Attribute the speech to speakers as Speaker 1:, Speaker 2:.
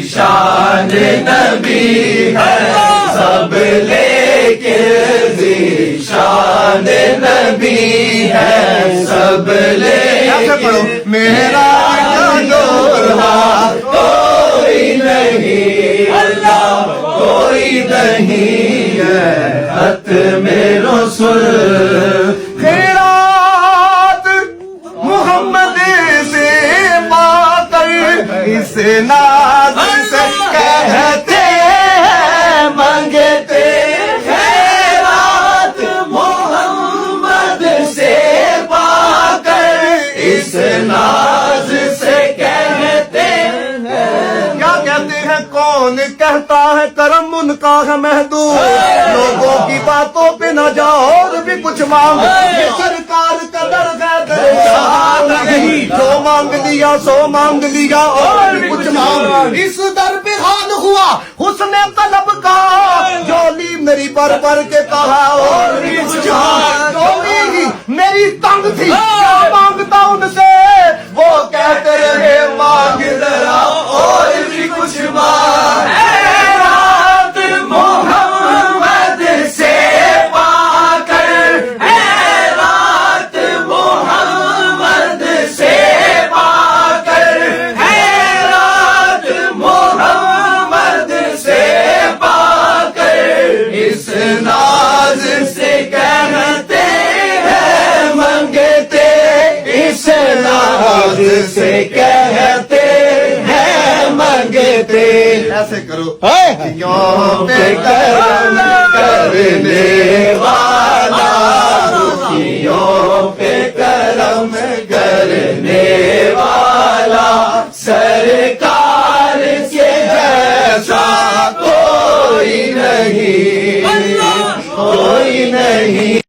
Speaker 1: شان نبی ہے سب لیکن ذیشان نبی ہے سب لیکن میرا دولہا کوئی نہیں اللہ کوئی نہیں ہے ختم رسول خیرات محمد سے پا کر اس ناز سے کہتے ہیں مانگتے خیرات محمد سے پا کر اس ناز سے کہتے ہیں کیا کہتے ہیں کون کہتا ہے کرم ان کا ہے محدود لوگوں کی باتوں پہ نہ جاؤ اور بھی کچھ مانگ یہ سرکار کا در نہیں جو مانگ لیا سو مانگ لیا اور بھی کچھ مانگ اس در پہ حال ہوا حسن طلب کا جولی میری بر بر کے کہا اور بھی کچھ مانگ جولی میری تنگ تھی کیا مانگتا ان سے وہ کہتے رہے مانگ ذرا اور بھی کچھ مانگ سے کہتے ہیں منگتے ایسے کرو یوں پہ کرم کرنے والا یوں پہ کرم کرنے والا سرکار کے جیسا کوئی نہیں کوئی نہیں